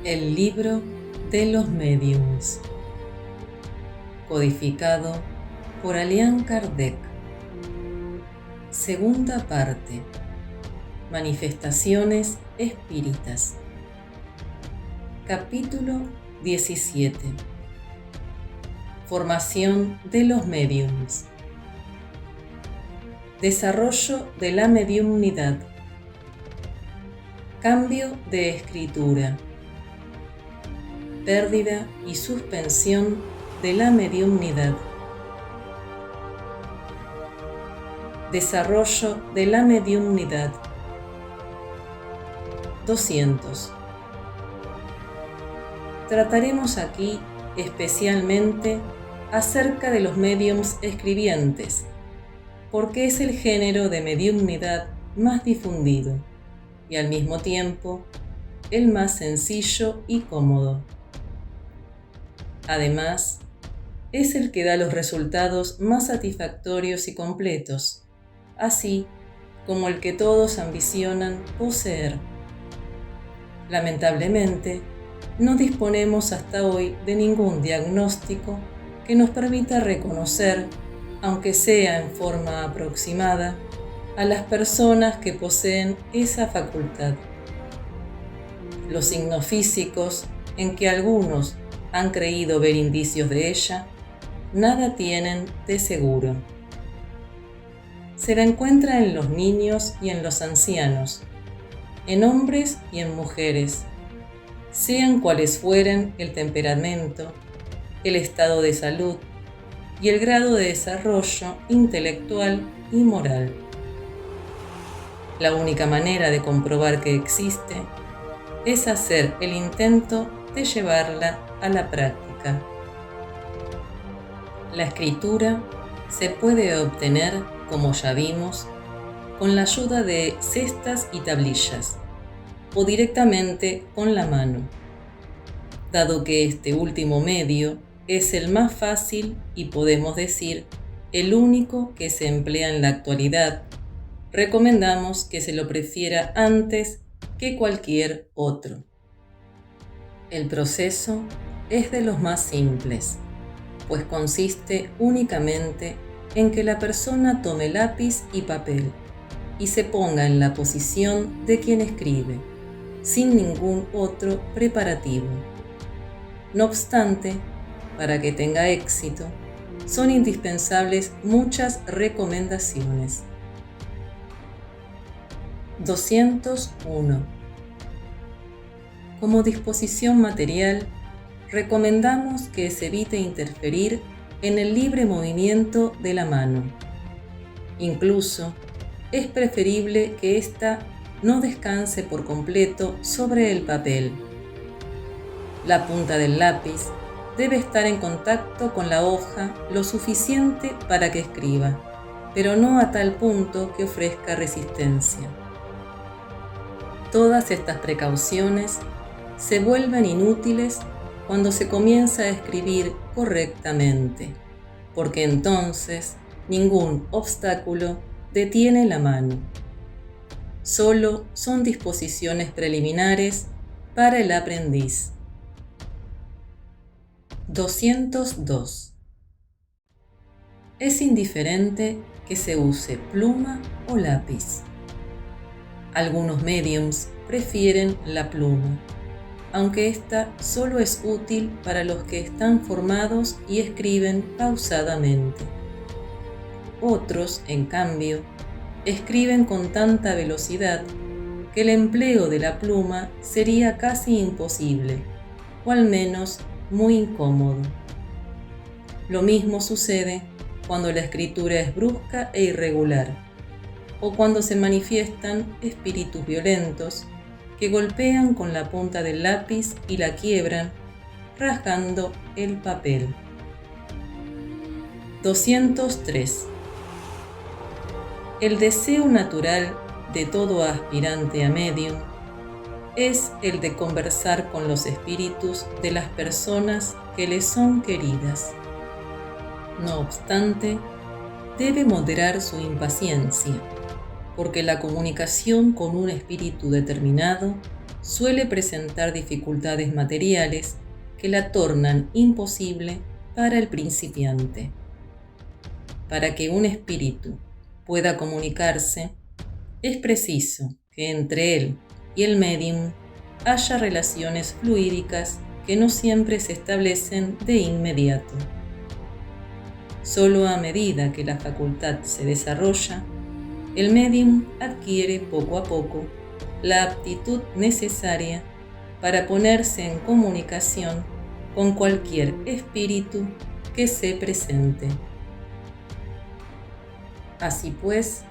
El libro de los médiums, codificado por Allan Kardec. Segunda parte. Manifestaciones espíritas. Capítulo 17. Formación de los médiums. Desarrollo de la mediumnidad. Cambio de escritura. Pérdida y suspensión de la mediumnidad. Desarrollo de la mediumnidad. 200. Trataremos aquí especialmente acerca de los médiums escribientes, porque es el género de mediumnidad más difundido y al mismo tiempo el más sencillo y cómodo. Además, es el que da los resultados más satisfactorios y completos, así como el que todos ambicionan poseer. Lamentablemente, no disponemos hasta hoy de ningún diagnóstico que nos permita reconocer, aunque sea en forma aproximada, a las personas que poseen esa facultad. Los signos físicos en que algunos han creído ver indicios de ella, nada tienen de seguro. Se la encuentra en los niños y en los ancianos, en hombres y en mujeres, sean cuales fueren el temperamento, el estado de salud y el grado de desarrollo intelectual y moral. La única manera de comprobar que existe es hacer el intento de llevarla a la práctica. La escritura se puede obtener, como ya vimos, con la ayuda de cestas y tablillas, o directamente con la mano. Dado que este último medio es el más fácil y podemos decir el único que se emplea en la actualidad, recomendamos que se lo prefiera antes que cualquier otro. El proceso es de los más simples, pues consiste únicamente en que la persona tome lápiz y papel y se ponga en la posición de quien escribe, sin ningún otro preparativo. No obstante, para que tenga éxito, son indispensables muchas recomendaciones. 201. Como disposición material, recomendamos que se evite interferir en el libre movimiento de la mano. Incluso, es preferible que ésta no descanse por completo sobre el papel. La punta del lápiz debe estar en contacto con la hoja lo suficiente para que escriba, pero no a tal punto que ofrezca resistencia. Todas estas precauciones se vuelven inútiles cuando se comienza a escribir correctamente, porque entonces ningún obstáculo detiene la mano. Solo son disposiciones preliminares para el aprendiz. 202. Es indiferente que se use pluma o lápiz. Algunos médiums prefieren la pluma, aunque esta solo es útil para los que están formados y escriben pausadamente. Otros, en cambio, escriben con tanta velocidad que el empleo de la pluma sería casi imposible, o al menos muy incómodo. Lo mismo sucede cuando la escritura es brusca e irregular, o cuando se manifiestan espíritus violentos que golpean con la punta del lápiz y la quiebran, rasgando el papel. 203. El deseo natural de todo aspirante a medium es el de conversar con los espíritus de las personas que le son queridas. No obstante, debe moderar su impaciencia, porque la comunicación con un espíritu determinado suele presentar dificultades materiales que la tornan imposible para el principiante. Para que un espíritu pueda comunicarse, es preciso que entre él y el médium haya relaciones fluídicas que no siempre se establecen de inmediato. Solo a medida que la facultad se desarrolla, el médium adquiere poco a poco la aptitud necesaria para ponerse en comunicación con cualquier espíritu que se presente. Así pues,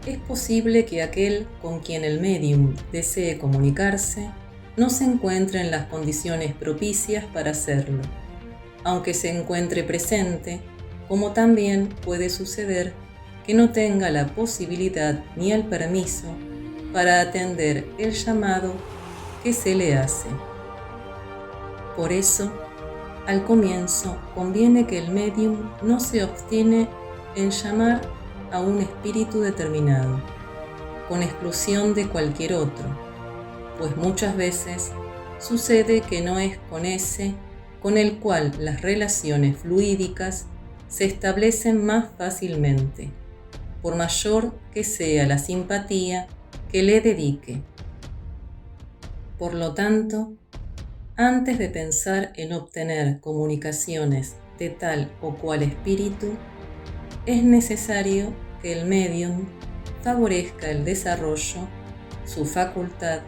es posible que aquel con quien el médium desee comunicarse no se encuentre en las condiciones propicias para hacerlo, aunque se encuentre presente, como también puede suceder que no tenga la posibilidad ni el permiso para atender el llamado que se le hace. Por eso, al comienzo conviene que el médium no se obstine en llamar a un espíritu determinado, con exclusión de cualquier otro, pues muchas veces sucede que no es con ese con el cual las relaciones fluídicas se establecen más fácilmente, por mayor que sea la simpatía que le dedique. Por lo tanto, antes de pensar en obtener comunicaciones de tal o cual espíritu, es necesario que el médium favorezca el desarrollo, su facultad,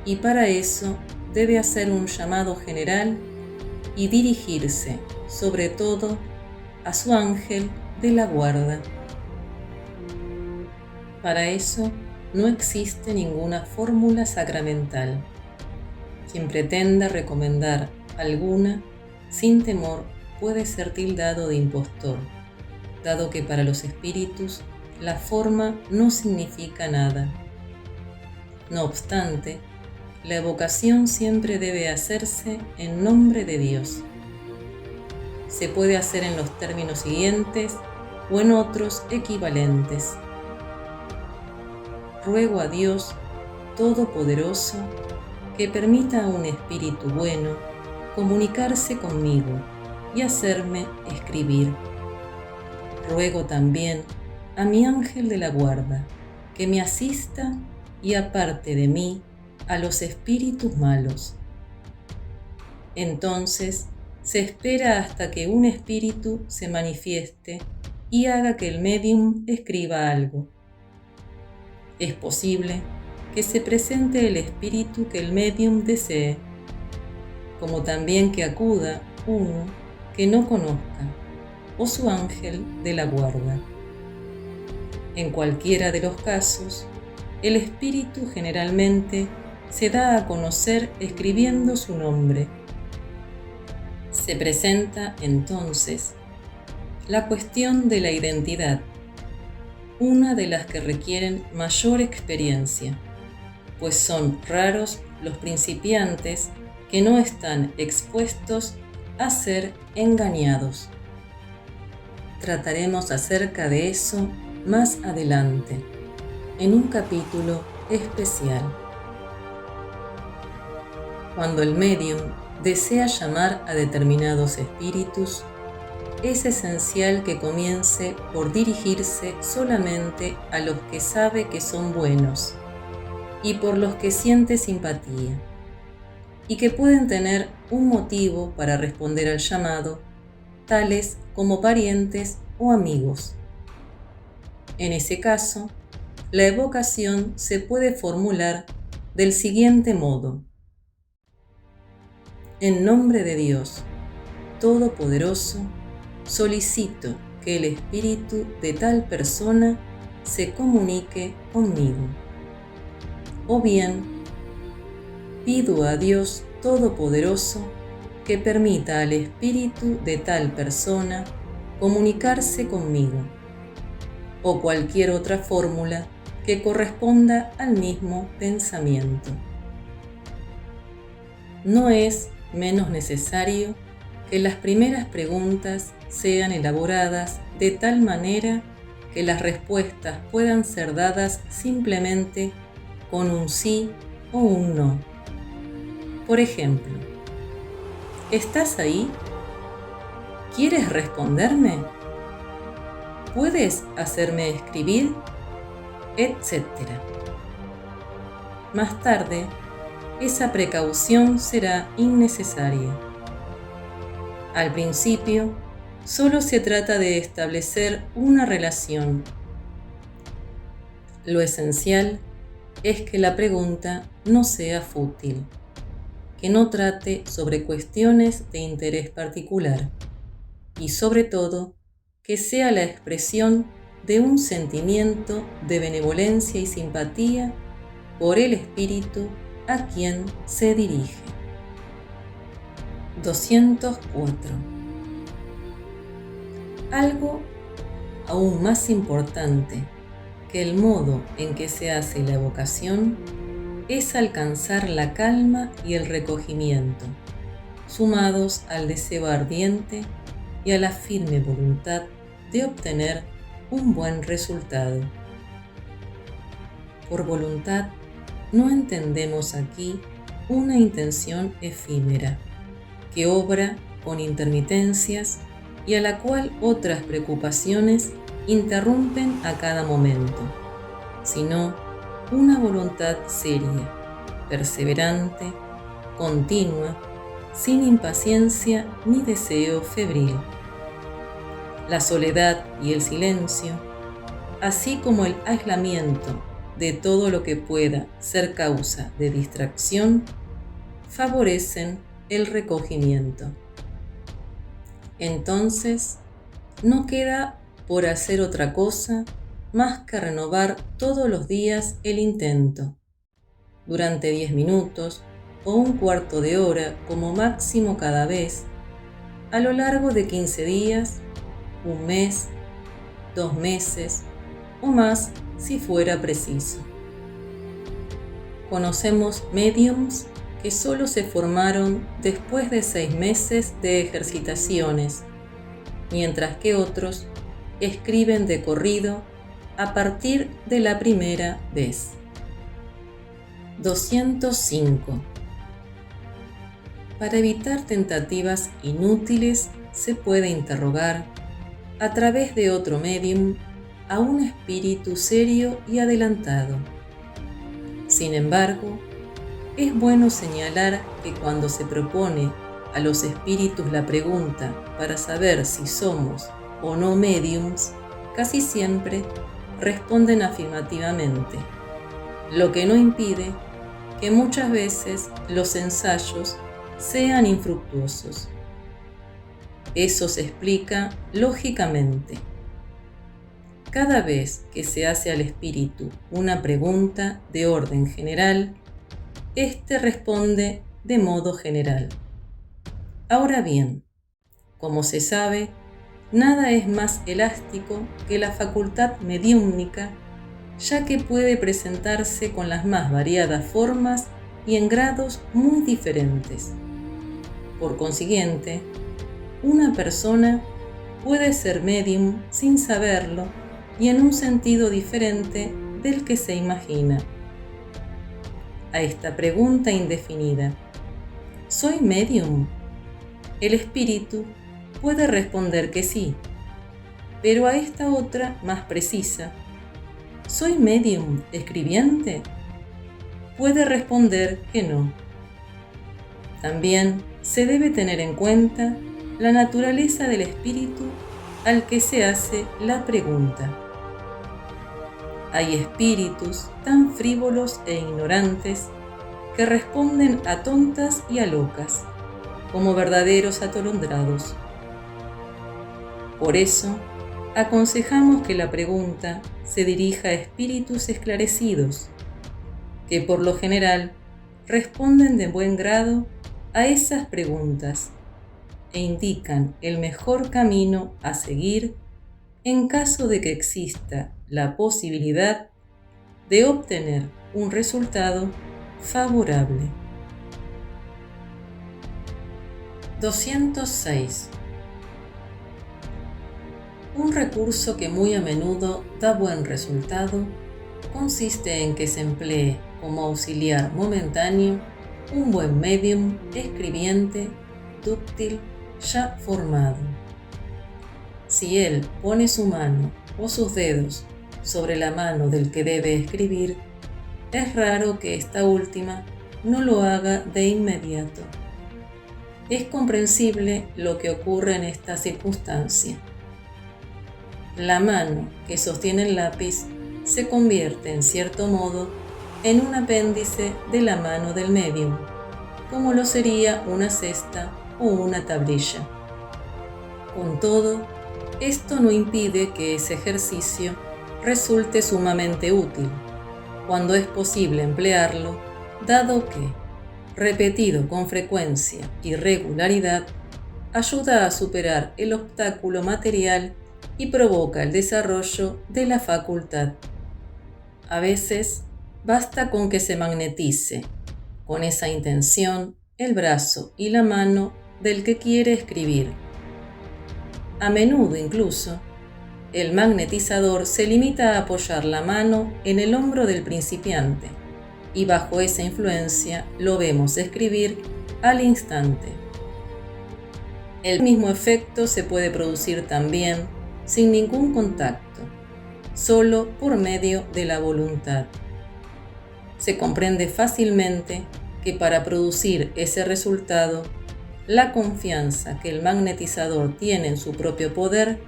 y para eso debe hacer un llamado general y dirigirse, sobre todo, a su ángel de la guarda. Para eso no existe ninguna fórmula sacramental. Quien pretenda recomendar alguna, sin temor, puede ser tildado de impostor, dado que para los espíritus la forma no significa nada. No obstante, la evocación siempre debe hacerse en nombre de Dios. Se puede hacer en los términos siguientes o en otros equivalentes. Ruego a Dios Todopoderoso que permita a un espíritu bueno comunicarse conmigo y hacerme escribir. Ruego también a mi ángel de la guarda que me asista y aparte de mí a los espíritus malos. Entonces se espera hasta que un espíritu se manifieste y haga que el médium escriba algo. Es posible que se presente el espíritu que el médium desee, como también que acuda uno que no conozca o su ángel de la guarda. En cualquiera de los casos, el espíritu generalmente se da a conocer escribiendo su nombre. Se presenta entonces la cuestión de la identidad, una de las que requieren mayor experiencia, pues son raros los principiantes que no están expuestos a ser engañados. Trataremos acerca de eso más adelante, en un capítulo especial. Cuando el médium desea llamar a determinados espíritus, es esencial que comience por dirigirse solamente a los que sabe que son buenos y por los que siente simpatía, y que pueden tener un motivo para responder al llamado, tales como parientes o amigos. En ese caso, la evocación se puede formular del siguiente modo: en nombre de Dios Todopoderoso, solicito que el espíritu de tal persona se comunique conmigo. O bien, pido a Dios Todopoderoso que permita al espíritu de tal persona comunicarse conmigo, o cualquier otra fórmula que corresponda al mismo pensamiento. No es menos necesario que las primeras preguntas sean elaboradas de tal manera que las respuestas puedan ser dadas simplemente con un sí o un no. Por ejemplo, ¿estás ahí? ¿Quieres responderme? ¿Puedes hacerme escribir? Etcétera. Más tarde, esa precaución será innecesaria. Al principio, solo se trata de establecer una relación. Lo esencial es que la pregunta no sea fútil, que no trate sobre cuestiones de interés particular y, sobre todo, que sea la expresión de un sentimiento de benevolencia y simpatía por el espíritu a quien se dirige. 204. Algo aún más importante que el modo en que se hace la evocación es alcanzar la calma y el recogimiento, sumados al deseo ardiente y a la firme voluntad de obtener un buen resultado. Por voluntad no entendemos aquí una intención efímera, que obra con intermitencias y a la cual otras preocupaciones interrumpen a cada momento, sino una voluntad seria, perseverante, continua, sin impaciencia ni deseo febril. La soledad y el silencio, así como el aislamiento de todo lo que pueda ser causa de distracción, favorecen el recogimiento. Entonces, no queda por hacer otra cosa más que renovar todos los días el intento, durante 10 minutos o un cuarto de hora como máximo cada vez, a lo largo de 15 días, un mes, 2 meses o más si fuera preciso. Conocemos médiums que solo se formaron después de 6 meses de ejercitaciones, mientras que otros escriben de corrido a partir de la primera vez. 205. Para evitar tentativas inútiles se puede interrogar, a través de otro médium, a un espíritu serio y adelantado. Sin embargo, es bueno señalar que cuando se propone a los espíritus la pregunta para saber si somos o no médiums, casi siempre responden afirmativamente, lo que no impide que muchas veces los ensayos sean infructuosos. Eso se explica lógicamente. Cada vez que se hace al espíritu una pregunta de orden general, éste responde de modo general. Ahora bien, como se sabe, nada es más elástico que la facultad mediúmnica, ya que puede presentarse con las más variadas formas y en grados muy diferentes. Por consiguiente, una persona puede ser médium sin saberlo y en un sentido diferente del que se imagina. A esta pregunta indefinida, ¿soy médium?, el espíritu puede responder que sí, pero a esta otra más precisa, ¿soy médium escribiente?, puede responder que no. También se debe tener en cuenta la naturaleza del espíritu al que se hace la pregunta. Hay espíritus tan frívolos e ignorantes que responden a tontas y a locas, como verdaderos atolondrados. Por eso, aconsejamos que la pregunta se dirija a espíritus esclarecidos, que por lo general responden de buen grado a esas preguntas e indican el mejor camino a seguir en caso de que exista la posibilidad de obtener un resultado favorable. 206. Un recurso que muy a menudo da buen resultado consiste en que se emplee como auxiliar momentáneo un buen médium escribiente, dúctil, ya formado. Si él pone su mano o sus dedos sobre la mano del que debe escribir, es raro que esta última no lo haga de inmediato. Es comprensible lo que ocurre en esta circunstancia. La mano que sostiene el lápiz se convierte, en cierto modo, en un apéndice de la mano del médium, como lo sería una cesta o una tablilla. Con todo, esto no impide que ese ejercicio resulte sumamente útil, cuando es posible emplearlo, dado que, repetido con frecuencia y regularidad, ayuda a superar el obstáculo material y provoca el desarrollo de la facultad. A veces, basta con que se magnetice, con esa intención, el brazo y la mano del que quiere escribir. A menudo incluso, el magnetizador se limita a apoyar la mano en el hombro del principiante y bajo esa influencia lo vemos escribir al instante. El mismo efecto se puede producir también sin ningún contacto, solo por medio de la voluntad. Se comprende fácilmente que para producir ese resultado, la confianza que el magnetizador tiene en su propio poder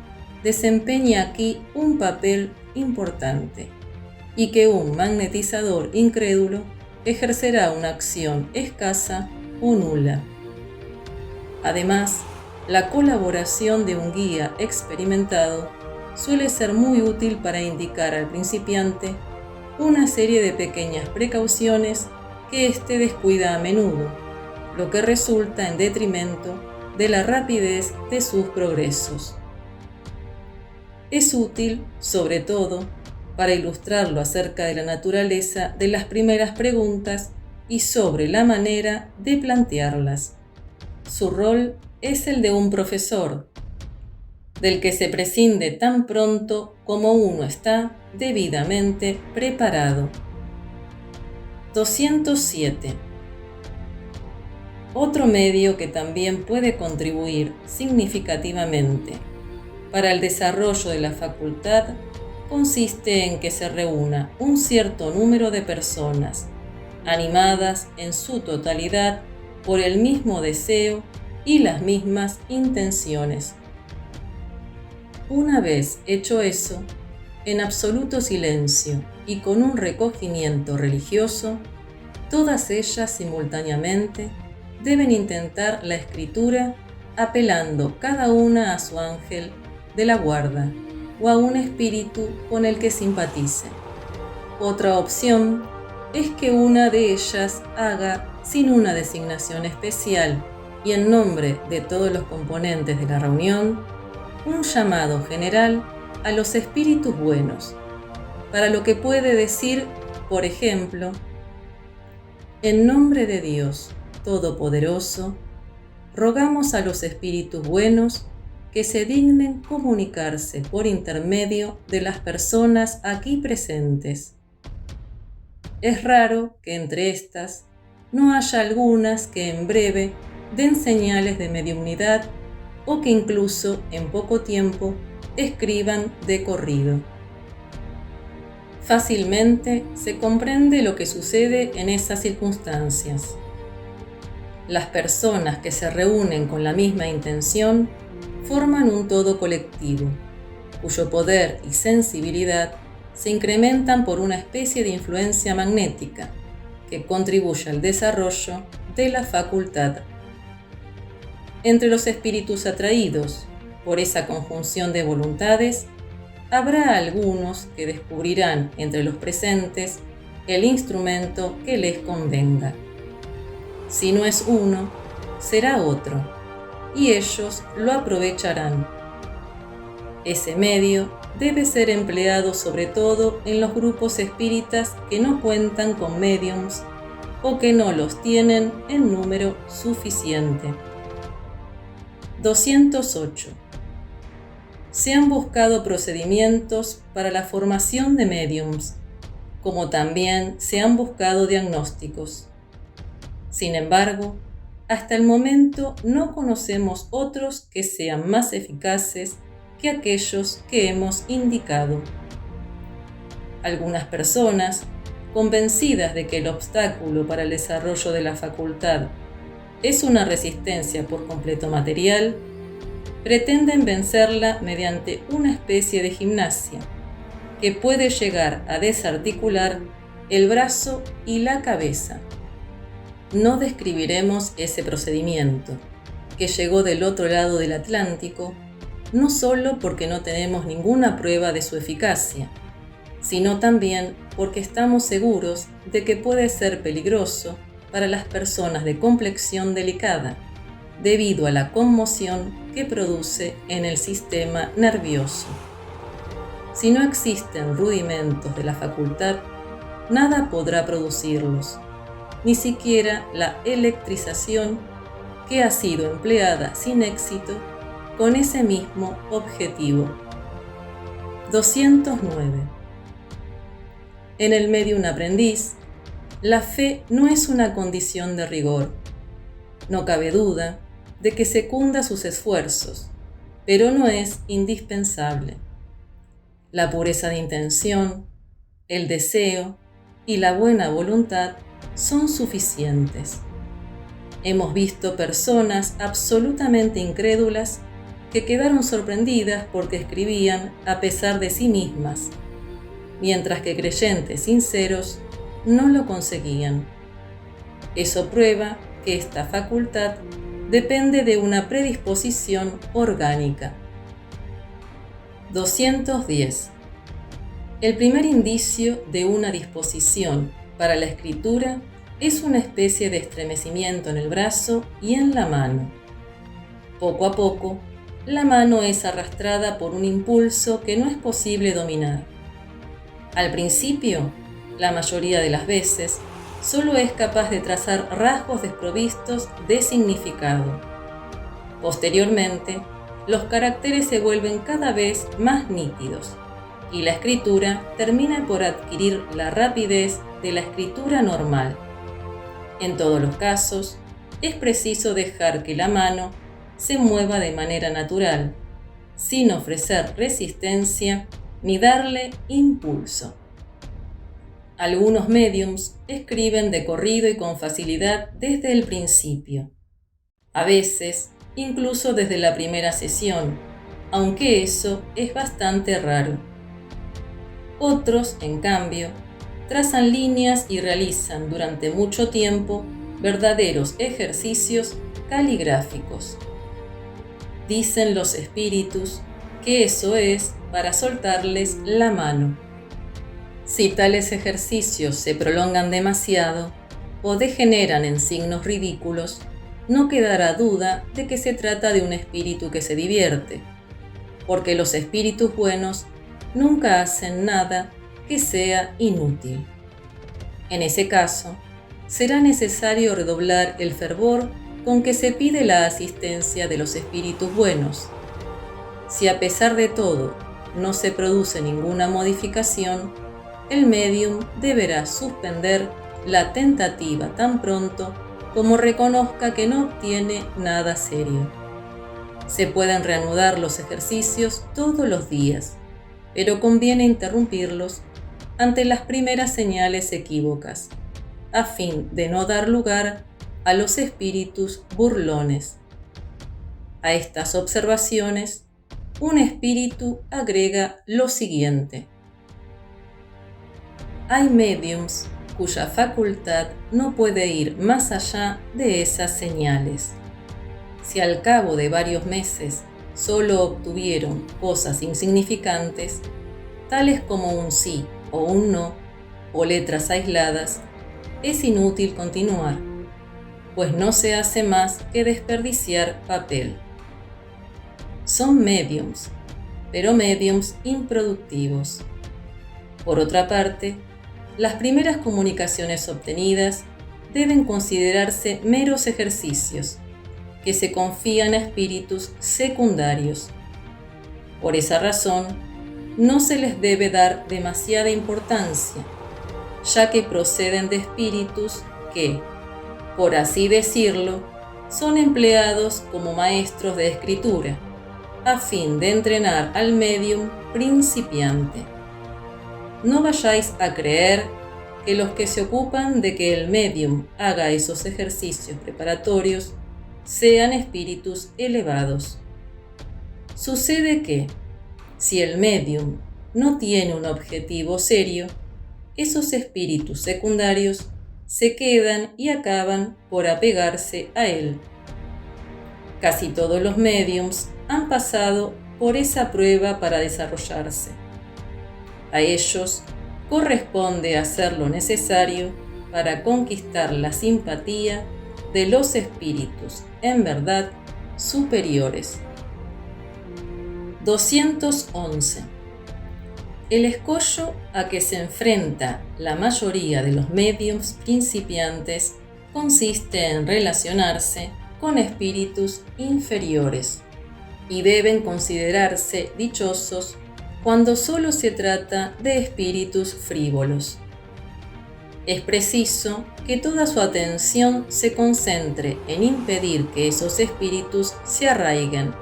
desempeña aquí un papel importante, y que un magnetizador incrédulo ejercerá una acción escasa o nula. Además, la colaboración de un guía experimentado suele ser muy útil para indicar al principiante una serie de pequeñas precauciones que éste descuida a menudo, lo que resulta en detrimento de la rapidez de sus progresos. Es útil, sobre todo, para ilustrarlo acerca de la naturaleza de las primeras preguntas y sobre la manera de plantearlas. Su rol es el de un profesor, del que se prescinde tan pronto como uno está debidamente preparado. 207. Otro medio que también puede contribuir significativamente para el desarrollo de la facultad consiste en que se reúna un cierto número de personas, animadas en su totalidad por el mismo deseo y las mismas intenciones. Una vez hecho eso, en absoluto silencio y con un recogimiento religioso, todas ellas simultáneamente deben intentar la escritura apelando cada una a su ángel de la guarda o a un espíritu con el que simpatice. Otra opción es que una de ellas haga, sin una designación especial y en nombre de todos los componentes de la reunión, un llamado general a los espíritus buenos, para lo que puede decir, por ejemplo, en nombre de Dios Todopoderoso, rogamos a los espíritus buenos que se dignen comunicarse por intermedio de las personas aquí presentes. Es raro que entre estas no haya algunas que en breve den señales de mediumnidad o que incluso en poco tiempo escriban de corrido. Fácilmente se comprende lo que sucede en esas circunstancias. Las personas que se reúnen con la misma intención forman un todo colectivo, cuyo poder y sensibilidad se incrementan por una especie de influencia magnética que contribuye al desarrollo de la facultad. Entre los espíritus atraídos por esa conjunción de voluntades, habrá algunos que descubrirán entre los presentes el instrumento que les convenga. Si no es uno, será otro, y ellos lo aprovecharán. Ese medio debe ser empleado sobre todo en los grupos espíritas que no cuentan con médiums o que no los tienen en número suficiente. 208. Se han buscado procedimientos para la formación de médiums, como también se han buscado diagnósticos. Sin embargo, hasta el momento no conocemos otros que sean más eficaces que aquellos que hemos indicado. Algunas personas, convencidas de que el obstáculo para el desarrollo de la facultad es una resistencia por completo material, pretenden vencerla mediante una especie de gimnasia que puede llegar a desarticular el brazo y la cabeza. No describiremos ese procedimiento, que llegó del otro lado del Atlántico, no solo porque no tenemos ninguna prueba de su eficacia, sino también porque estamos seguros de que puede ser peligroso para las personas de complexión delicada, debido a la conmoción que produce en el sistema nervioso. Si no existen rudimentos de la facultad, nada podrá producirlos, ni siquiera la electrización que ha sido empleada sin éxito con ese mismo objetivo. 209. En el medium aprendiz, la fe no es una condición de rigor. No cabe duda de que secunda sus esfuerzos, pero no es indispensable. La pureza de intención, el deseo y la buena voluntad son suficientes. Hemos visto personas absolutamente incrédulas que quedaron sorprendidas porque escribían a pesar de sí mismas, mientras que creyentes sinceros no lo conseguían. Eso prueba que esta facultad depende de una predisposición orgánica. 210. El primer indicio de una disposición para la escritura es una especie de estremecimiento en el brazo y en la mano. Poco a poco, la mano es arrastrada por un impulso que no es posible dominar. Al principio, la mayoría de las veces, solo es capaz de trazar rasgos desprovistos de significado. Posteriormente, los caracteres se vuelven cada vez más nítidos y la escritura termina por adquirir la rapidez de la escritura normal. En todos los casos, es preciso dejar que la mano se mueva de manera natural, sin ofrecer resistencia ni darle impulso. Algunos médiums escriben de corrido y con facilidad desde el principio. A veces, incluso desde la primera sesión, aunque eso es bastante raro. Otros, en cambio, trazan líneas y realizan durante mucho tiempo verdaderos ejercicios caligráficos. Dicen los espíritus que eso es para soltarles la mano. Si tales ejercicios se prolongan demasiado o degeneran en signos ridículos, no quedará duda de que se trata de un espíritu que se divierte, porque los espíritus buenos nunca hacen nada que sea inútil. En ese caso, será necesario redoblar el fervor con que se pide la asistencia de los espíritus buenos. Si a pesar de todo no se produce ninguna modificación, el médium deberá suspender la tentativa tan pronto como reconozca que no obtiene nada serio. Se pueden reanudar los ejercicios todos los días, pero conviene interrumpirlos ante las primeras señales equívocas, a fin de no dar lugar a los espíritus burlones. A estas observaciones, un espíritu agrega lo siguiente: hay médiums cuya facultad no puede ir más allá de esas señales. Si al cabo de varios meses solo obtuvieron cosas insignificantes, tales como un sí o un no, o letras aisladas, es inútil continuar, pues no se hace más que desperdiciar papel. Son médiums, pero médiums improductivos. Por otra parte, las primeras comunicaciones obtenidas deben considerarse meros ejercicios que se confían a espíritus secundarios. Por esa razón, no se les debe dar demasiada importancia, ya que proceden de espíritus que, por así decirlo, son empleados como maestros de escritura, a fin de entrenar al médium principiante. No vayáis a creer que los que se ocupan de que el médium haga esos ejercicios preparatorios sean espíritus elevados. Sucede que, si el médium no tiene un objetivo serio, esos espíritus secundarios se quedan y acaban por apegarse a él. Casi todos los médiums han pasado por esa prueba para desarrollarse. A ellos corresponde hacer lo necesario para conquistar la simpatía de los espíritus en verdad superiores. 211. El escollo a que se enfrenta la mayoría de los médiums principiantes consiste en relacionarse con espíritus inferiores, y deben considerarse dichosos cuando solo se trata de espíritus frívolos. Es preciso que toda su atención se concentre en impedir que esos espíritus se arraiguen,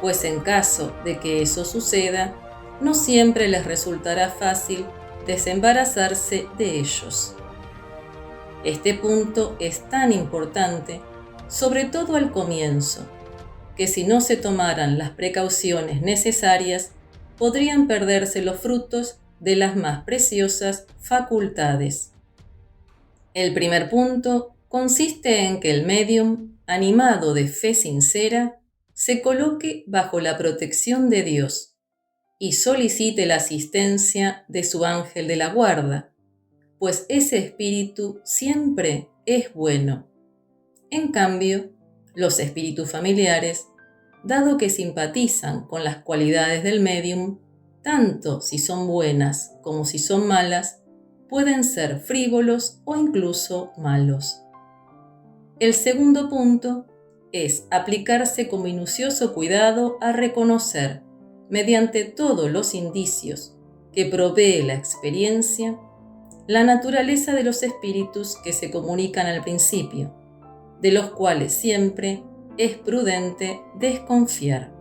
pues en caso de que eso suceda, no siempre les resultará fácil desembarazarse de ellos. Este punto es tan importante, sobre todo al comienzo, que si no se tomaran las precauciones necesarias, podrían perderse los frutos de las más preciosas facultades. El primer punto consiste en que el médium, animado de fe sincera, se coloque bajo la protección de Dios y solicite la asistencia de su ángel de la guarda, pues ese espíritu siempre es bueno. En cambio, los espíritus familiares, dado que simpatizan con las cualidades del médium, tanto si son buenas como si son malas, pueden ser frívolos o incluso malos. El segundo punto es aplicarse con minucioso cuidado a reconocer, mediante todos los indicios que provee la experiencia, la naturaleza de los espíritus que se comunican al principio, de los cuales siempre es prudente desconfiar.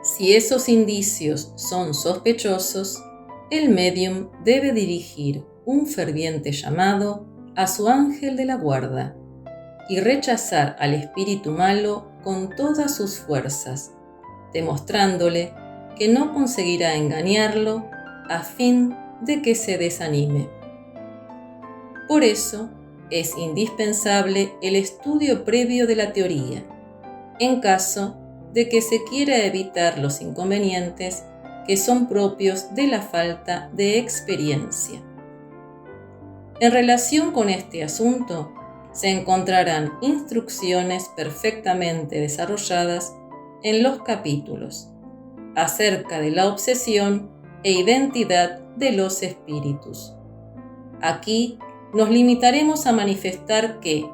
Si esos indicios son sospechosos, el médium debe dirigir un ferviente llamado a su ángel de la guarda y rechazar al espíritu malo con todas sus fuerzas, demostrándole que no conseguirá engañarlo a fin de que se desanime. Por eso, es indispensable el estudio previo de la teoría, en caso de que se quiera evitar los inconvenientes que son propios de la falta de experiencia. En relación con este asunto, se encontrarán instrucciones perfectamente desarrolladas en los capítulos acerca de la obsesión e identidad de los espíritus. Aquí nos limitaremos a manifestar que,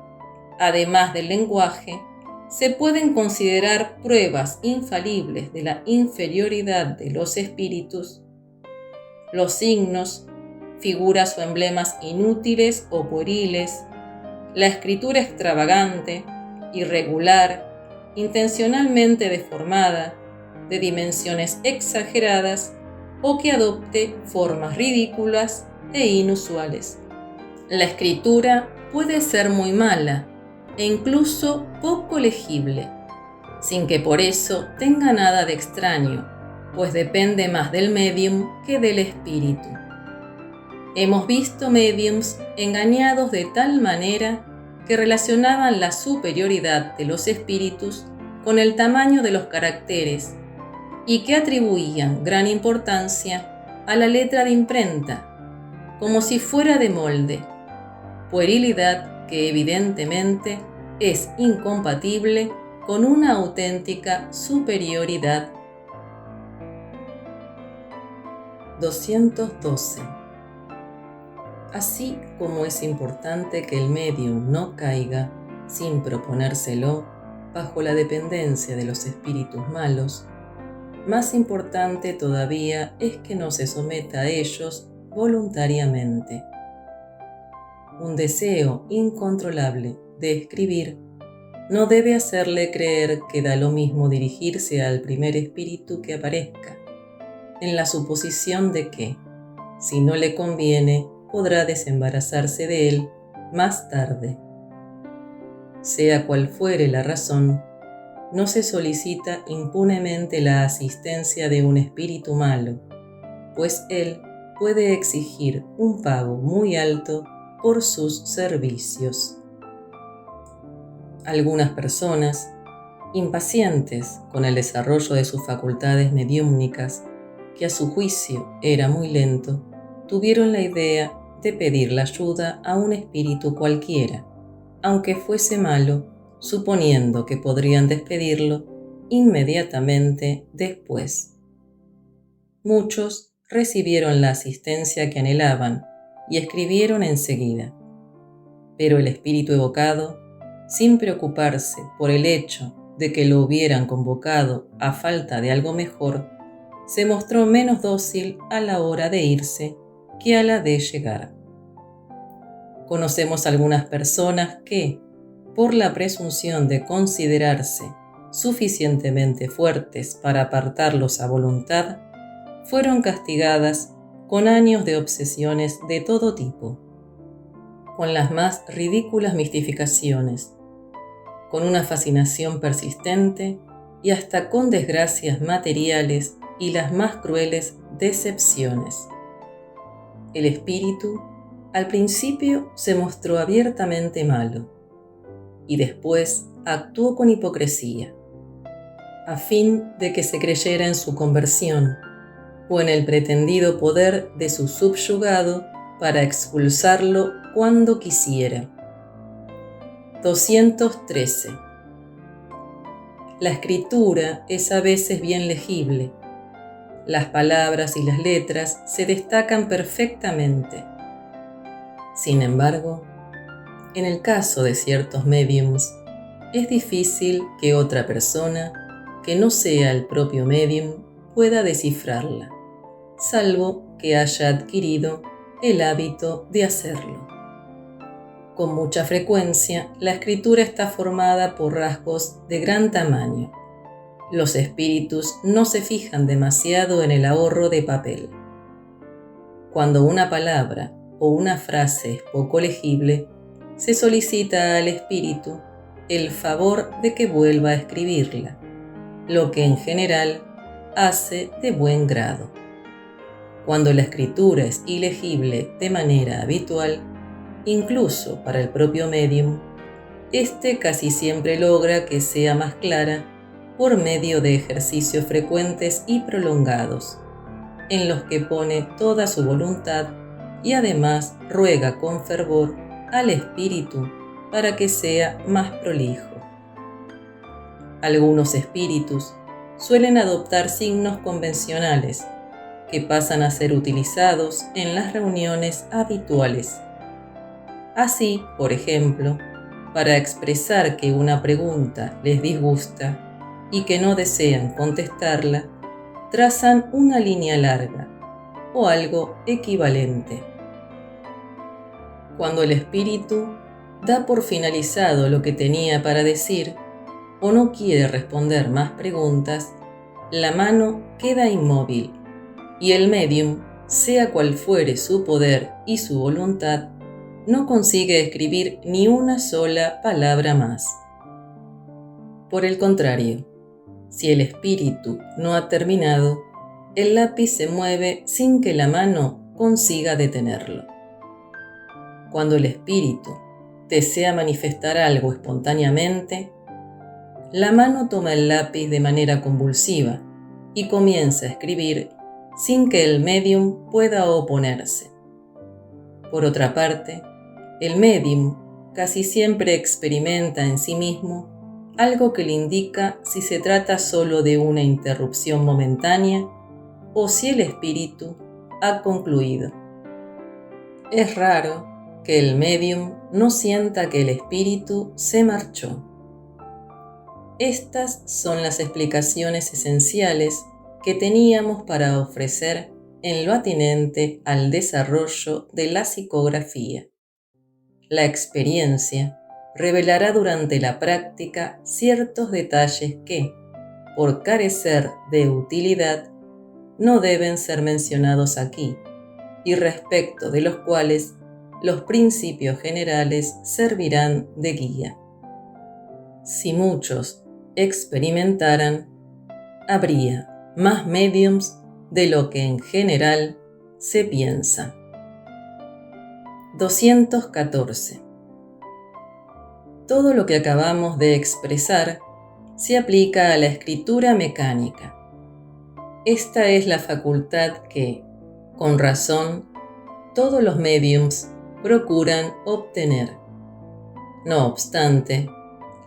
además del lenguaje, se pueden considerar pruebas infalibles de la inferioridad de los espíritus, los signos, figuras o emblemas inútiles o pueriles, la escritura extravagante, irregular, intencionalmente deformada, de dimensiones exageradas o que adopte formas ridículas e inusuales. La escritura puede ser muy mala e incluso poco legible, sin que por eso tenga nada de extraño, pues depende más del médium que del espíritu. Hemos visto médiums engañados de tal manera que relacionaban la superioridad de los espíritus con el tamaño de los caracteres y que atribuían gran importancia a la letra de imprenta, como si fuera de molde, puerilidad que evidentemente es incompatible con una auténtica superioridad. 212. Así como es importante que el médium no caiga, sin proponérselo, bajo la dependencia de los espíritus malos, más importante todavía es que no se someta a ellos voluntariamente. Un deseo incontrolable de escribir no debe hacerle creer que da lo mismo dirigirse al primer espíritu que aparezca, en la suposición de que, si no le conviene, podrá desembarazarse de él más tarde. Sea cual fuere la razón, no se solicita impunemente la asistencia de un espíritu malo, pues él puede exigir un pago muy alto por sus servicios. Algunas personas, impacientes con el desarrollo de sus facultades mediúmnicas, que a su juicio era muy lento, tuvieron la idea de pedir la ayuda a un espíritu cualquiera, aunque fuese malo, suponiendo que podrían despedirlo inmediatamente después. Muchos recibieron la asistencia que anhelaban y escribieron enseguida, pero el espíritu evocado, sin preocuparse por el hecho de que lo hubieran convocado a falta de algo mejor, se mostró menos dócil a la hora de irse que a la de llegar. Conocemos algunas personas que, por la presunción de considerarse suficientemente fuertes para apartarlos a voluntad, fueron castigadas con años de obsesiones de todo tipo, con las más ridículas mistificaciones, con una fascinación persistente y hasta con desgracias materiales y las más crueles decepciones. El espíritu al principio se mostró abiertamente malo y después actuó con hipocresía, a fin de que se creyera en su conversión o en el pretendido poder de su subyugado para expulsarlo cuando quisiera. 213. La escritura es a veces bien legible. Las palabras y las letras se destacan perfectamente. Sin embargo, en el caso de ciertos médiums, es difícil que otra persona, que no sea el propio médium, pueda descifrarla, salvo que haya adquirido el hábito de hacerlo. Con mucha frecuencia, la escritura está formada por rasgos de gran tamaño. Los espíritus no se fijan demasiado en el ahorro de papel. Cuando una palabra o una frase es poco legible, se solicita al espíritu el favor de que vuelva a escribirla, lo que en general hace de buen grado. Cuando la escritura es ilegible de manera habitual, incluso para el propio médium, éste casi siempre logra que sea más clara por medio de ejercicios frecuentes y prolongados, en los que pone toda su voluntad y además ruega con fervor al espíritu para que sea más prolijo. Algunos espíritus suelen adoptar signos convencionales que pasan a ser utilizados en las reuniones habituales. Así, por ejemplo, para expresar que una pregunta les disgusta y que no desean contestarla, trazan una línea larga o algo equivalente. Cuando el espíritu da por finalizado lo que tenía para decir o no quiere responder más preguntas, la mano queda inmóvil y el médium, sea cual fuere su poder y su voluntad, no consigue escribir ni una sola palabra más. Por el contrario, si el espíritu no ha terminado, el lápiz se mueve sin que la mano consiga detenerlo. Cuando el espíritu desea manifestar algo espontáneamente, la mano toma el lápiz de manera convulsiva y comienza a escribir sin que el médium pueda oponerse. Por otra parte, el médium casi siempre experimenta en sí mismo algo que le indica si se trata solo de una interrupción momentánea o si el espíritu ha concluido. Es raro que el médium no sienta que el espíritu se marchó. Estas son las explicaciones esenciales que teníamos para ofrecer en lo atinente al desarrollo de la psicografía. La experiencia revelará durante la práctica ciertos detalles que, por carecer de utilidad, no deben ser mencionados aquí, y respecto de los cuales los principios generales servirán de guía. Si muchos experimentaran, habría más médiums de lo que en general se piensa. 214. Todo lo que acabamos de expresar se aplica a la escritura mecánica. Esta es la facultad que, con razón, todos los médiums procuran obtener. No obstante,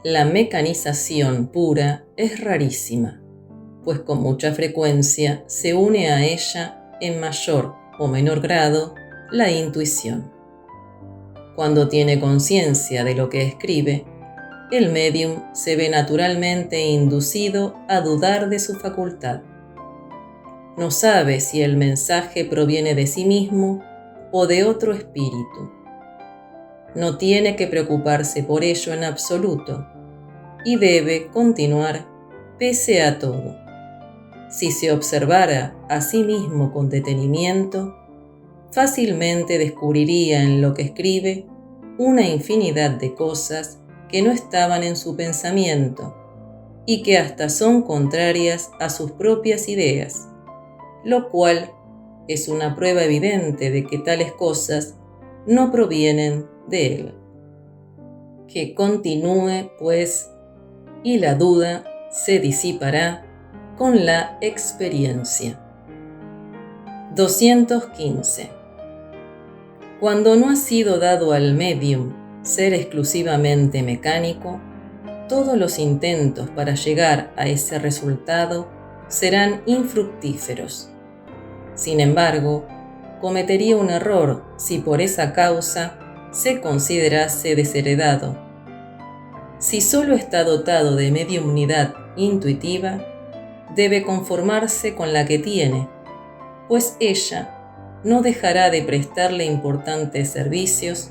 la mecanización pura es rarísima, pues con mucha frecuencia se une a ella en mayor o menor grado la intuición. Cuando tiene conciencia de lo que escribe, el médium se ve naturalmente inducido a dudar de su facultad. No sabe si el mensaje proviene de sí mismo o de otro espíritu. No tiene que preocuparse por ello en absoluto y debe continuar pese a todo. Si se observara a sí mismo con detenimiento, fácilmente descubriría en lo que escribe una infinidad de cosas que no estaban en su pensamiento y que hasta son contrarias a sus propias ideas, lo cual es una prueba evidente de que tales cosas no provienen de él. Que continúe, pues, y la duda se disipará con la experiencia. 215. Cuando no ha sido dado al médium ser exclusivamente mecánico, todos los intentos para llegar a ese resultado serán infructíferos. Sin embargo, cometería un error si por esa causa se considerase desheredado. Si solo está dotado de mediumnidad intuitiva, debe conformarse con la que tiene, pues ella no dejará de prestarle importantes servicios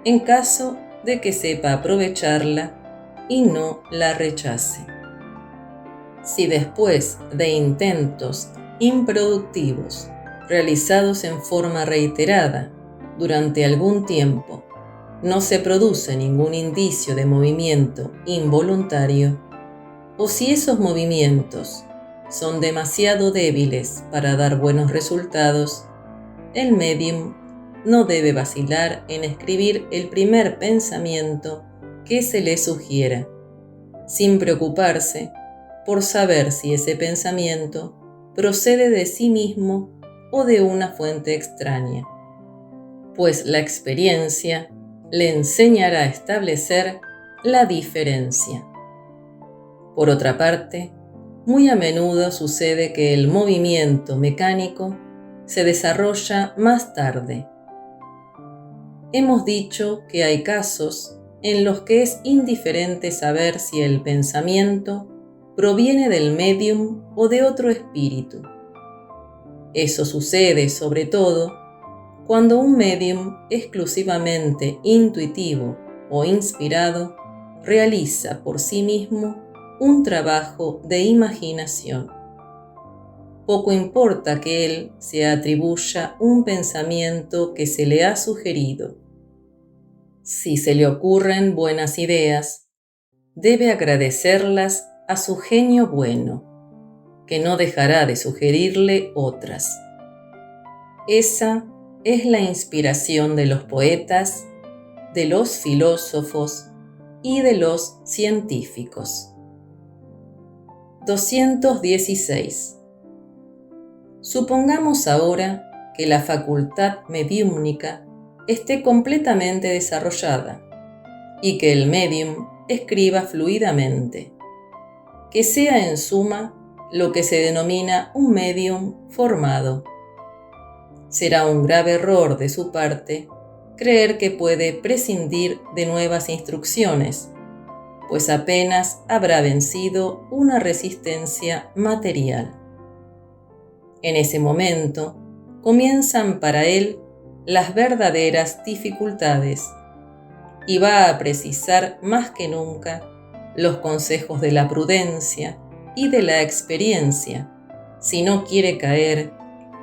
en caso de que sepa aprovecharla y no la rechace. Si después de intentos improductivos realizados en forma reiterada durante algún tiempo no se produce ningún indicio de movimiento involuntario, o si esos movimientos son demasiado débiles para dar buenos resultados, el médium no debe vacilar en escribir el primer pensamiento que se le sugiera, sin preocuparse por saber si ese pensamiento procede de sí mismo o de una fuente extraña, pues la experiencia le enseñará a establecer la diferencia. Por otra parte, muy a menudo sucede que el movimiento mecánico se desarrolla más tarde. Hemos dicho que hay casos en los que es indiferente saber si el pensamiento proviene del médium o de otro espíritu. Eso sucede sobre todo cuando un médium exclusivamente intuitivo o inspirado realiza por sí mismo un trabajo de imaginación. Poco importa que él se atribuya un pensamiento que se le ha sugerido. Si se le ocurren buenas ideas, debe agradecerlas a su genio bueno, que no dejará de sugerirle otras. Esa es la inspiración de los poetas, de los filósofos y de los científicos. 216. Supongamos ahora que la facultad mediúmnica esté completamente desarrollada y que el médium escriba fluidamente, que sea en suma lo que se denomina un médium formado. Será un grave error de su parte creer que puede prescindir de nuevas instrucciones, pues apenas habrá vencido una resistencia material. En ese momento, comienzan para él las verdaderas dificultades y va a precisar más que nunca los consejos de la prudencia y de la experiencia si no quiere caer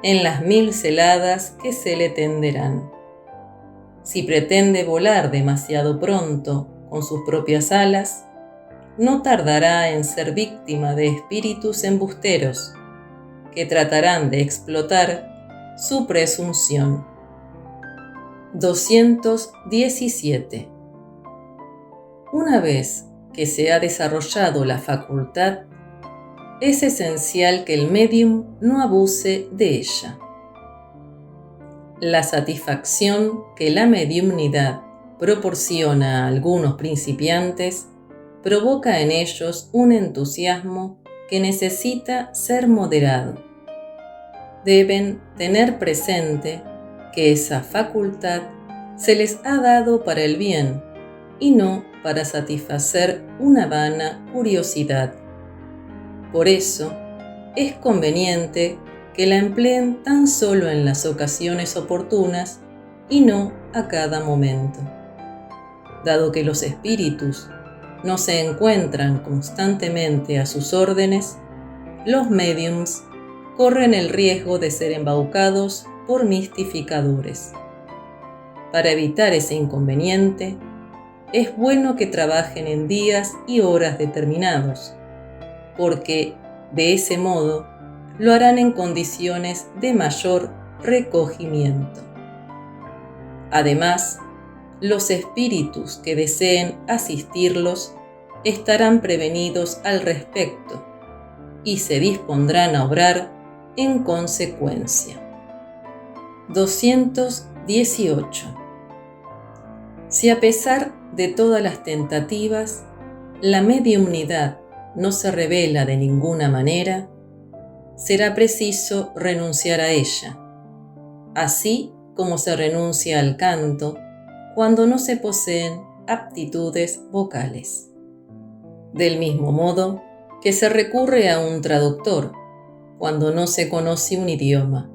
en las 1000 celadas que se le tenderán. Si pretende volar demasiado pronto con sus propias alas, no tardará en ser víctima de espíritus embusteros que tratarán de explotar su presunción. 217. Una vez que se ha desarrollado la facultad, es esencial que el médium no abuse de ella. La satisfacción que la mediumnidad proporciona a algunos principiantes provoca en ellos un entusiasmo que necesita ser moderado. Deben tener presente que esa facultad se les ha dado para el bien y no para satisfacer una vana curiosidad. Por eso, es conveniente que la empleen tan solo en las ocasiones oportunas y no a cada momento. Dado que los espíritus no se encuentran constantemente a sus órdenes, los médiums corren el riesgo de ser embaucados por mistificadores. Para evitar ese inconveniente, es bueno que trabajen en días y horas determinados, porque de ese modo lo harán en condiciones de mayor recogimiento. Además, los espíritus que deseen asistirlos estarán prevenidos al respecto y se dispondrán a obrar en consecuencia. 218. Si a pesar de todas las tentativas, la mediumnidad no se revela de ninguna manera, será preciso renunciar a ella, así como se renuncia al canto cuando no se poseen aptitudes vocales. Del mismo modo que se recurre a un traductor cuando no se conoce un idioma.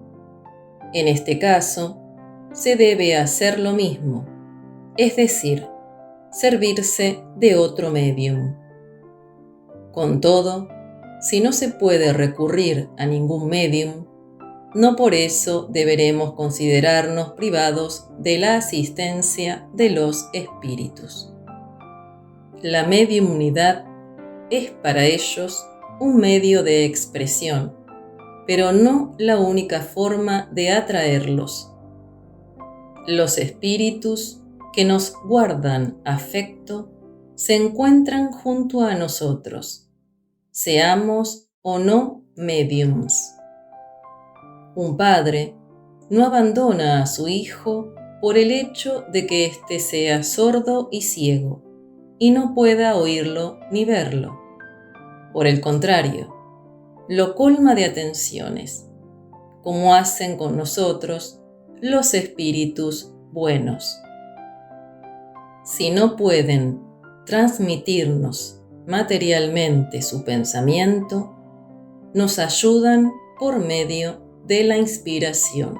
En este caso, se debe hacer lo mismo, es decir, servirse de otro medium. Con todo, si no se puede recurrir a ningún medium, no por eso deberemos considerarnos privados de la asistencia de los espíritus. La mediumnidad es para ellos un medio de expresión, pero no la única forma de atraerlos. Los espíritus que nos guardan afecto se encuentran junto a nosotros, seamos o no médiums. Un padre no abandona a su hijo por el hecho de que éste sea sordo y ciego y no pueda oírlo ni verlo. Por el contrario, lo colma de atenciones, como hacen con nosotros los espíritus buenos. Si no pueden transmitirnos materialmente su pensamiento, nos ayudan por medio de la inspiración.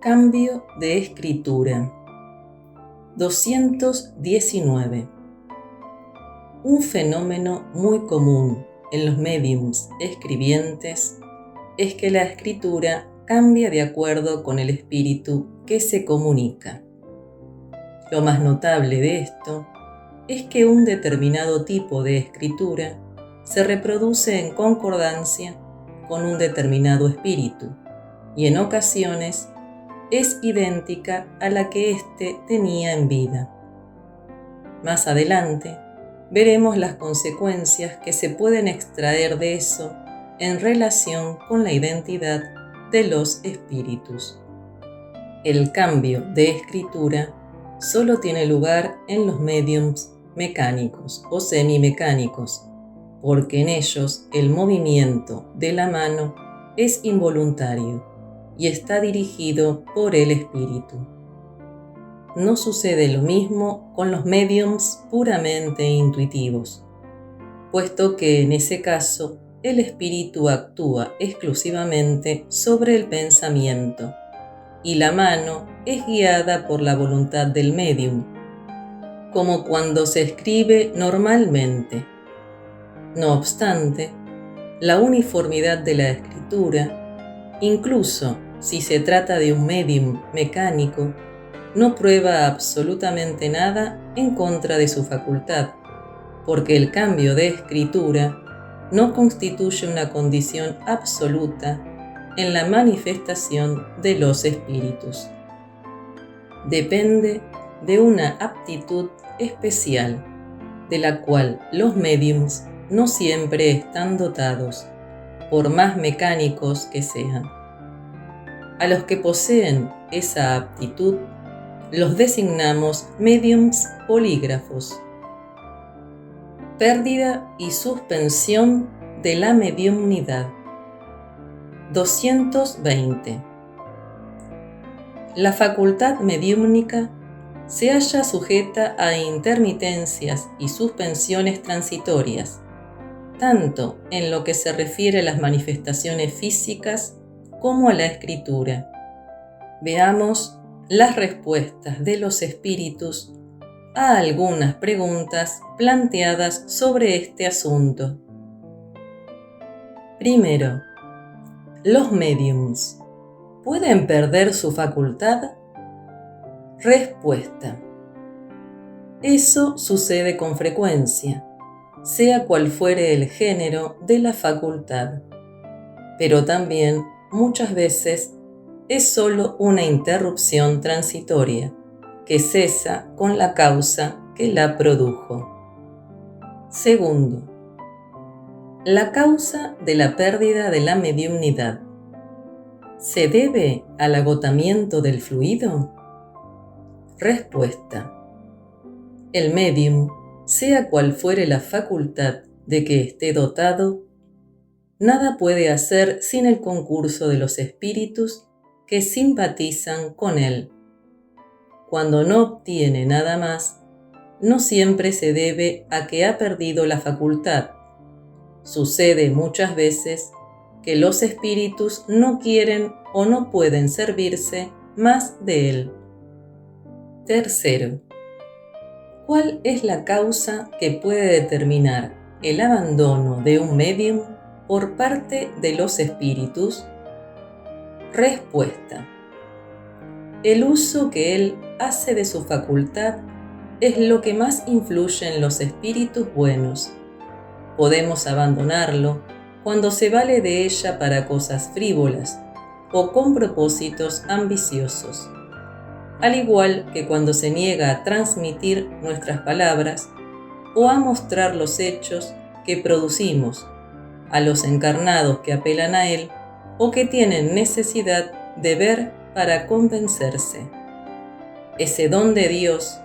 Cambio de escritura. 219. Un fenómeno muy común en los médiums escribientes es que la escritura cambia de acuerdo con el espíritu que se comunica. Lo más notable de esto es que un determinado tipo de escritura se reproduce en concordancia con un determinado espíritu y en ocasiones es idéntica a la que éste tenía en vida. Más adelante veremos las consecuencias que se pueden extraer de eso en relación con la identidad de los espíritus. El cambio de escritura solo tiene lugar en los médiums mecánicos o semimecánicos, porque en ellos el movimiento de la mano es involuntario y está dirigido por el espíritu. No sucede lo mismo con los médiums puramente intuitivos, puesto que en ese caso el espíritu actúa exclusivamente sobre el pensamiento y la mano es guiada por la voluntad del médium, como cuando se escribe normalmente. No obstante, la uniformidad de la escritura, incluso si se trata de un médium mecánico, no prueba absolutamente nada en contra de su facultad, porque el cambio de escritura no constituye una condición absoluta en la manifestación de los espíritus. Depende de una aptitud especial, de la cual los médiums no siempre están dotados, por más mecánicos que sean. A los que poseen esa aptitud los designamos médiums polígrafos. Pérdida y suspensión de la mediumnidad. 220. La facultad mediúmnica se halla sujeta a intermitencias y suspensiones transitorias, tanto en lo que se refiere a las manifestaciones físicas como a la escritura. Veamos las respuestas de los espíritus a algunas preguntas planteadas sobre este asunto. Primero, ¿los médiums pueden perder su facultad? Respuesta: eso sucede con frecuencia, sea cual fuere el género de la facultad, pero también muchas veces es solo una interrupción transitoria que cesa con la causa que la produjo. Segundo, la causa de la pérdida de la mediumnidad ¿se debe al agotamiento del fluido? Respuesta: el médium, sea cual fuere la facultad de que esté dotado, nada puede hacer sin el concurso de los espíritus que simpatizan con él. Cuando no obtiene nada más, no siempre se debe a que ha perdido la facultad. Sucede muchas veces que los espíritus no quieren o no pueden servirse más de él. Tercero, ¿cuál es la causa que puede determinar el abandono de un médium por parte de los espíritus? Respuesta: el uso que él hace de su facultad es lo que más influye en los espíritus buenos. Podemos abandonarlo cuando se vale de ella para cosas frívolas o con propósitos ambiciosos, al igual que cuando se niega a transmitir nuestras palabras o a mostrar los hechos que producimos a los encarnados que apelan a él o que tienen necesidad de ver para convencerse. Ese don de Dios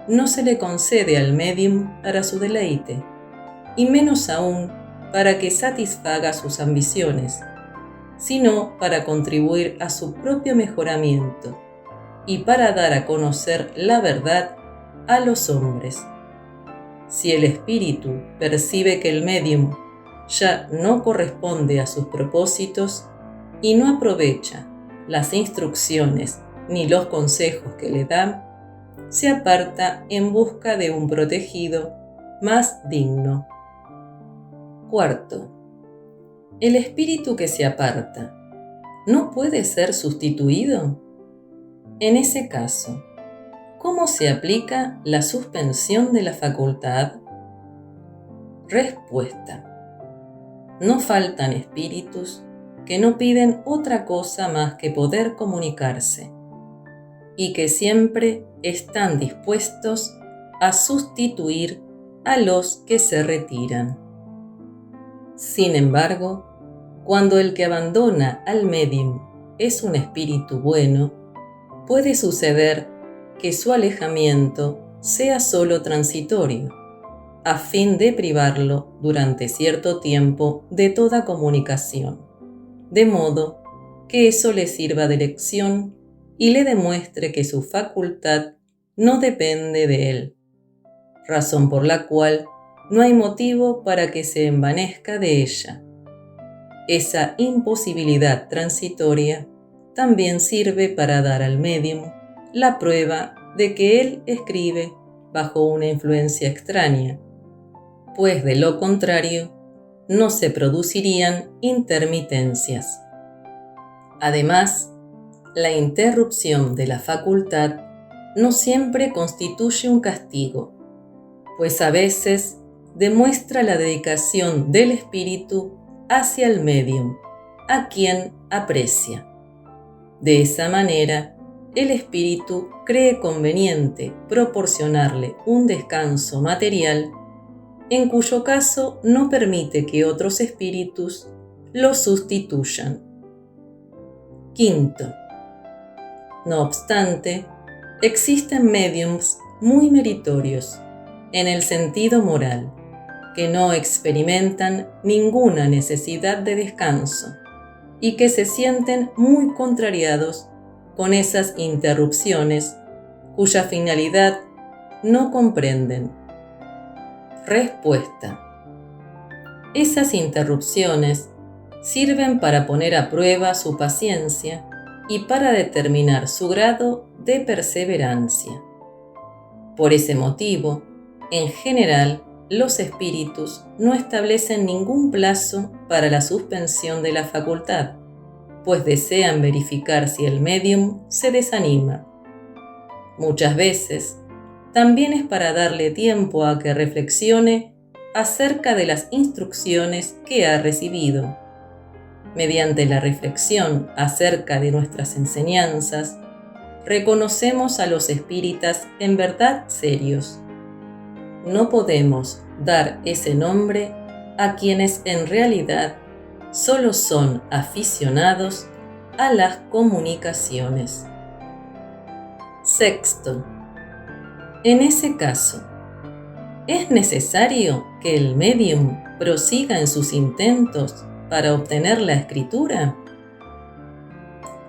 no se le concede al médium para su deleite, y menos aún para que satisfaga sus ambiciones, sino para contribuir a su propio mejoramiento y para dar a conocer la verdad a los hombres. Si el espíritu percibe que el médium ya no corresponde a sus propósitos y no aprovecha las instrucciones ni los consejos que le dan, se aparta en busca de un protegido más digno. Cuarto, ¿el espíritu que se aparta no puede ser sustituido? En ese caso, ¿cómo se aplica la suspensión de la facultad? Respuesta: no faltan espíritus que no piden otra cosa más que poder comunicarse, y que siempre están dispuestos a sustituir a los que se retiran. Sin embargo, cuando el que abandona al médium es un espíritu bueno, puede suceder que su alejamiento sea solo transitorio, a fin de privarlo durante cierto tiempo de toda comunicación, de modo que eso le sirva de lección y le demuestre que su facultad no depende de él, razón por la cual no hay motivo para que se envanezca de ella, esa imposibilidad transitoria también sirve para dar al médium la prueba de que él escribe bajo una influencia extraña, pues de lo contrario no se producirían intermitencias. Además, la interrupción de la facultad no siempre constituye un castigo, pues a veces demuestra la dedicación del espíritu hacia el médium, a quien aprecia. De esa manera, el espíritu cree conveniente proporcionarle un descanso material, en cuyo caso no permite que otros espíritus lo sustituyan. Quinto, no obstante, existen médiums muy meritorios, en el sentido moral, que no experimentan ninguna necesidad de descanso y que se sienten muy contrariados con esas interrupciones cuya finalidad no comprenden. Respuesta. Esas interrupciones sirven para poner a prueba su paciencia y para determinar su grado de perseverancia. Por ese motivo, en general, los espíritus no establecen ningún plazo para la suspensión de la facultad, pues desean verificar si el médium se desanima. Muchas veces, también es para darle tiempo a que reflexione acerca de las instrucciones que ha recibido. Mediante la reflexión acerca de nuestras enseñanzas, reconocemos a los espíritas en verdad serios. No podemos dar ese nombre a quienes en realidad solo son aficionados a las comunicaciones. Sexto, en ese caso, ¿es necesario que el médium prosiga en sus intentos para obtener la escritura?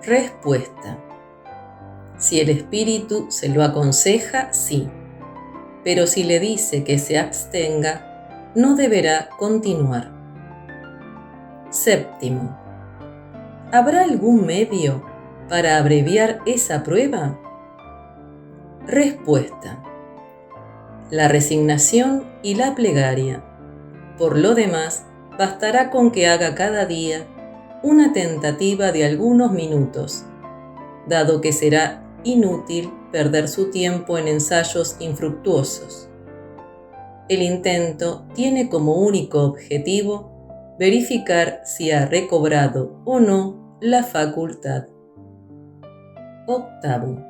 Respuesta. Si el espíritu se lo aconseja, sí, pero si le dice que se abstenga, no deberá continuar. Séptimo, ¿habrá algún medio para abreviar esa prueba? Respuesta. La resignación y la plegaria. Por lo demás, bastará con que haga cada día una tentativa de algunos minutos, dado que será inútil perder su tiempo en ensayos infructuosos. El intento tiene como único objetivo verificar si ha recobrado o no la facultad. Octavo.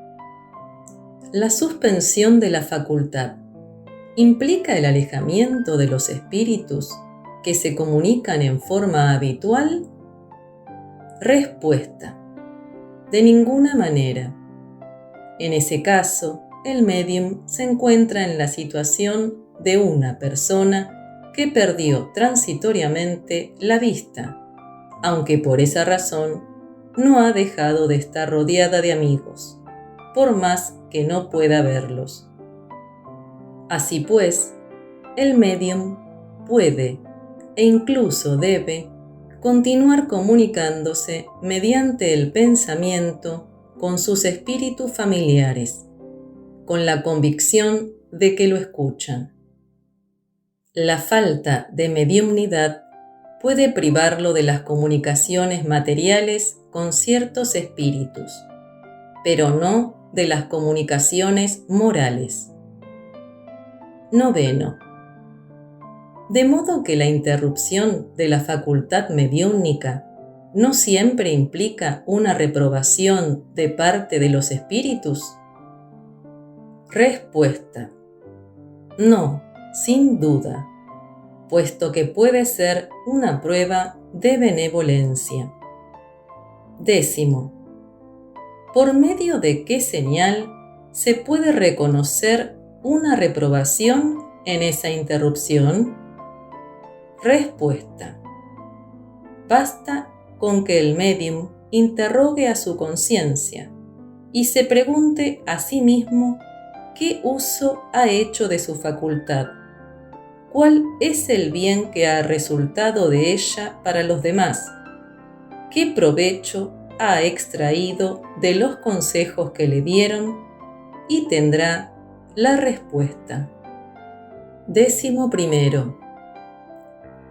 La suspensión de la facultad implica el alejamiento de los espíritus que se comunican en forma habitual. Respuesta. De ninguna manera. En ese caso, el médium se encuentra en la situación de una persona que perdió transitoriamente la vista, aunque por esa razón no ha dejado de estar rodeada de amigos, por más que no pueda verlos. Así pues, el médium puede e incluso debe continuar comunicándose mediante el pensamiento con sus espíritus familiares, con la convicción de que lo escuchan. La falta de mediumnidad puede privarlo de las comunicaciones materiales con ciertos espíritus, pero no de las comunicaciones morales. Noveno. De modo que la interrupción de la facultad mediúnica no siempre implica una reprobación de parte de los espíritus. Respuesta. No, sin duda, puesto que puede ser una prueba de benevolencia. Décimo. ¿Por medio de qué señal se puede reconocer una reprobación en esa interrupción? Respuesta. Basta con que el médium interrogue a su conciencia y se pregunte a sí mismo qué uso ha hecho de su facultad, ¿cuál es el bien que ha resultado de ella para los demás? ¿Qué provecho ha extraído de los consejos que le dieron? Y tendrá la respuesta. 11.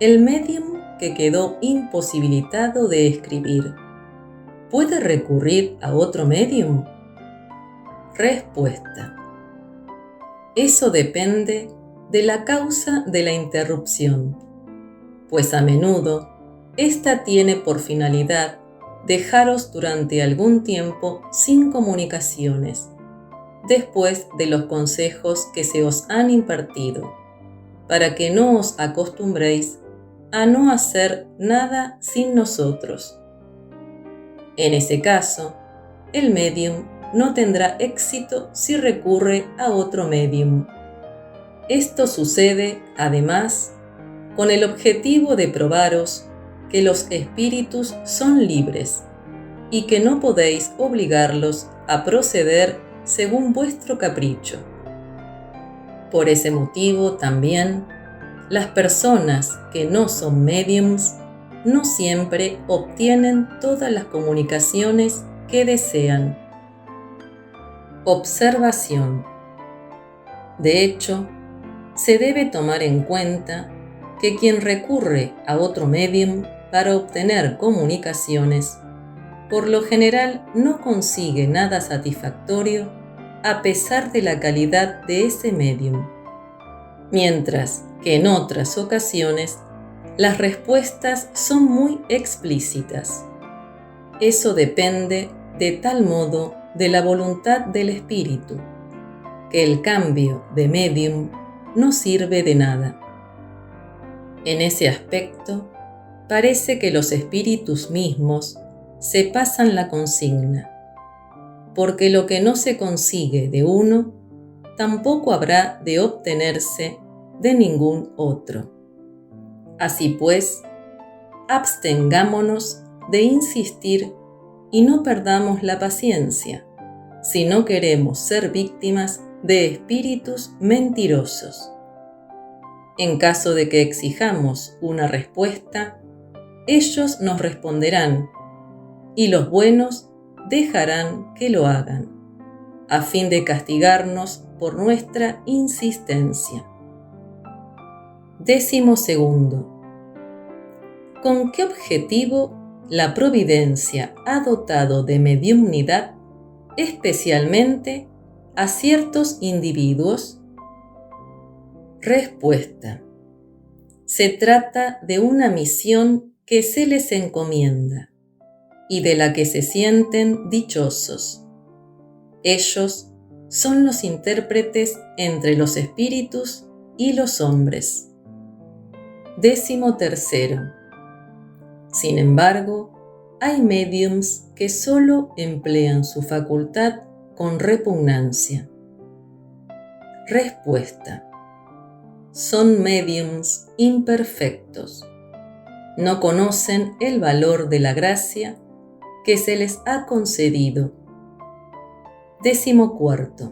El médium que quedó imposibilitado de escribir, ¿puede recurrir a otro médium? Respuesta. Eso depende de la causa de la interrupción, pues a menudo esta tiene por finalidad dejaros durante algún tiempo sin comunicaciones, después de los consejos que se os han impartido, para que no os acostumbréis a no hacer nada sin nosotros. En ese caso, el médium no tendrá éxito si recurre a otro médium. Esto sucede, además, con el objetivo de probaros que los espíritus son libres y que no podéis obligarlos a proceder según vuestro capricho. Por ese motivo también, las personas que no son médiums no siempre obtienen todas las comunicaciones que desean. Observación. De hecho, se debe tomar en cuenta que quien recurre a otro médium para obtener comunicaciones, por lo general no consigue nada satisfactorio a pesar de la calidad de ese médium, mientras que en otras ocasiones las respuestas son muy explícitas. Eso depende de tal modo de la voluntad del espíritu, que el cambio de médium no sirve de nada. En ese aspecto, parece que los espíritus mismos se pasan la consigna, porque lo que no se consigue de uno, tampoco habrá de obtenerse de ningún otro. Así pues, abstengámonos de insistir y no perdamos la paciencia, si no queremos ser víctimas de espíritus mentirosos. En caso de que exijamos una respuesta, ellos nos responderán, y los buenos dejarán que lo hagan, a fin de castigarnos por nuestra insistencia. 12. ¿Con qué objetivo la providencia ha dotado de mediumnidad especialmente a ciertos individuos? Respuesta. Se trata de una misión que se les encomienda y de la que se sienten dichosos. Ellos son los intérpretes entre los espíritus y los hombres. 13. Sin embargo, hay médiums que solo emplean su facultad con repugnancia. Respuesta. Son médiums imperfectos. No conocen el valor de la gracia que se les ha concedido. 14.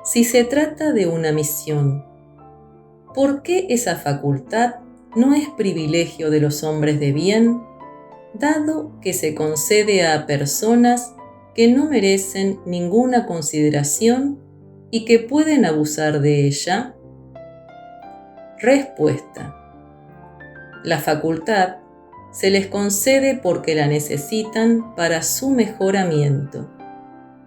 Si se trata de una misión, ¿por qué esa facultad no es privilegio de los hombres de bien, dado que se concede a personas que no merecen ninguna consideración y que pueden abusar de ella? Respuesta. La facultad se les concede porque la necesitan para su mejoramiento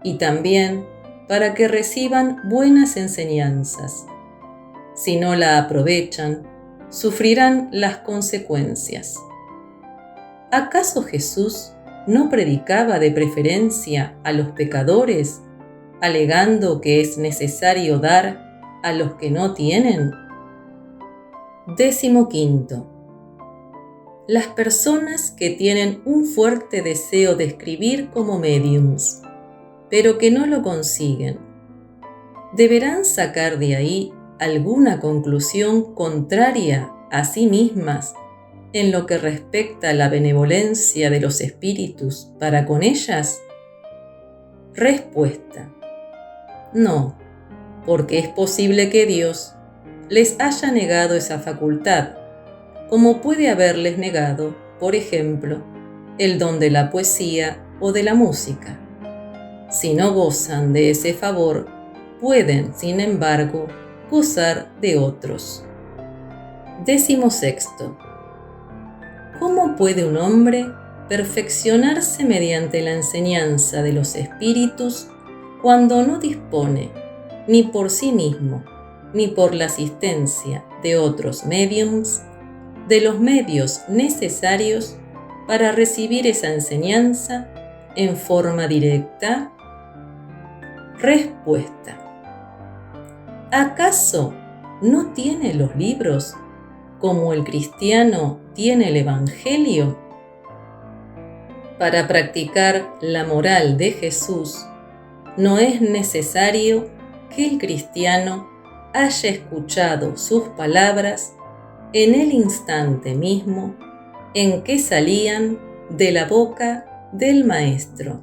y también para que reciban buenas enseñanzas. Si no la aprovechan, sufrirán las consecuencias. ¿Acaso Jesús no predicaba de preferencia a los pecadores, alegando que es necesario dar a los que no tienen? 15. Las personas que tienen un fuerte deseo de escribir como médiums, pero que no lo consiguen, ¿deberán sacar de ahí alguna conclusión contraria a sí mismas en lo que respecta a la benevolencia de los espíritus para con ellas? Respuesta. No, porque es posible que Dios les haya negado esa facultad, como puede haberles negado, por ejemplo, el don de la poesía o de la música. Si no gozan de ese favor, pueden, sin embargo, gozar de otros. 16. ¿Cómo puede un hombre perfeccionarse mediante la enseñanza de los espíritus cuando no dispone, ni por sí mismo, ni por la asistencia de otros médiums, de los medios necesarios para recibir esa enseñanza en forma directa? Respuesta: ¿acaso no tiene los libros como el cristiano tiene el Evangelio? Para practicar la moral de Jesús, no es necesario que el cristiano haya escuchado sus palabras en el instante mismo en que salían de la boca del Maestro.